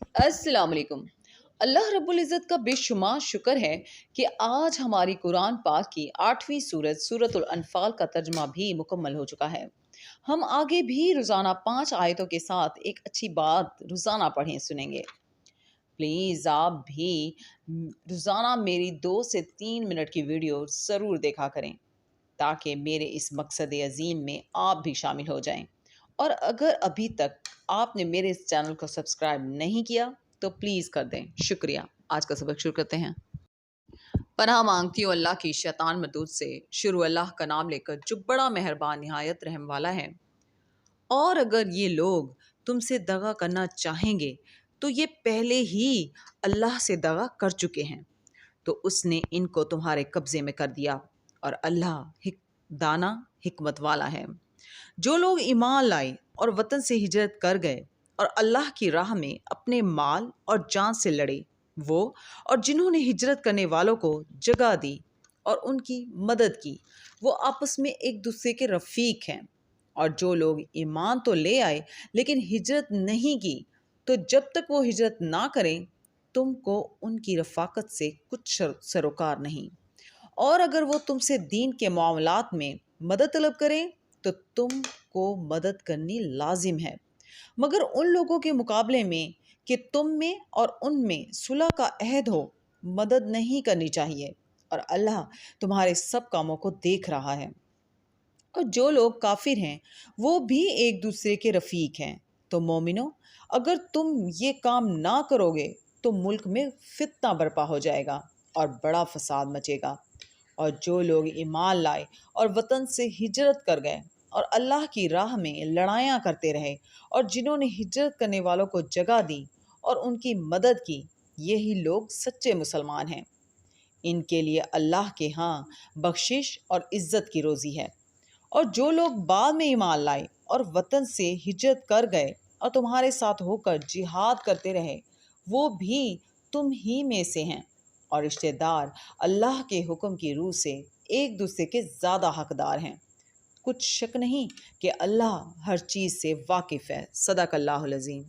السلام علیکم۔ اللہ رب العزت کا بے شمار شکر ہے کہ آج ہماری قرآن پاک کی 8ویں سورت سورۃ الانفال کا ترجمہ بھی مکمل ہو چکا ہے۔ ہم آگے بھی روزانہ 5 آیتوں کے ساتھ ایک اچھی بات روزانہ پڑھیں سنیں گے۔ پلیز آپ بھی روزانہ میری 2 سے 3 منٹ کی ویڈیو ضرور دیکھا کریں تاکہ میرے اس مقصد عظیم میں آپ بھی شامل ہو جائیں۔ اور اگر ابھی تک آپ نے میرے اس چینل کو سبسکرائب نہیں کیا تو پلیز کر دیں، شکریہ۔ آج کا سبق شروع کرتے ہیں۔ پناہ مانگتی ہوں اللہ کی شیطان مردود سے۔ شروع اللہ کا نام لے کر جو بڑا مہربان نہایت رحم والا ہے۔ اور اگر یہ لوگ تم سے دغا کرنا چاہیں گے تو یہ پہلے ہی اللہ سے دغا کر چکے ہیں، تو اس نے ان کو تمہارے قبضے میں کر دیا، اور اللہ دانا حکمت والا ہے۔ جو لوگ ایمان لائے اور وطن سے ہجرت کر گئے اور اللہ کی راہ میں اپنے مال اور جان سے لڑے، وہ اور جنہوں نے ہجرت کرنے والوں کو جگہ دی اور ان کی مدد کی، وہ آپس میں ایک دوسرے کے رفیق ہیں۔ اور جو لوگ ایمان تو لے آئے لیکن ہجرت نہیں کی، تو جب تک وہ ہجرت نہ کریں تم کو ان کی رفاقت سے کچھ سروکار نہیں۔ اور اگر وہ تم سے دین کے معاملات میں مدد طلب کریں تو تم کو مدد کرنی لازم ہے، مگر ان لوگوں کے مقابلے میں کہ تم میں اور ان میں صلح کا عہد ہو مدد نہیں کرنی چاہیے، اور اللہ تمہارے سب کاموں کو دیکھ رہا ہے۔ اور جو لوگ کافر ہیں وہ بھی ایک دوسرے کے رفیق ہیں۔ تو مومنو، اگر تم یہ کام نہ کرو گے تو ملک میں فتنہ برپا ہو جائے گا اور بڑا فساد مچے گا۔ اور جو لوگ ایمان لائے اور وطن سے ہجرت کر گئے اور اللہ کی راہ میں لڑائیاں کرتے رہے، اور جنہوں نے ہجرت کرنے والوں کو جگہ دی اور ان کی مدد کی، یہی لوگ سچے مسلمان ہیں۔ ان کے لیے اللہ کے ہاں بخشش اور عزت کی روزی ہے۔ اور جو لوگ بعد میں ایمان لائے اور وطن سے ہجرت کر گئے اور تمہارے ساتھ ہو کر جہاد کرتے رہے، وہ بھی تم ہی میں سے ہیں، اور رشتہ دار اللہ کے حکم کی روح سے ایک دوسرے کے زیادہ حقدار ہیں۔ کچھ شک نہیں کہ اللہ ہر چیز سے واقف ہے۔ صدق اللہ العظیم۔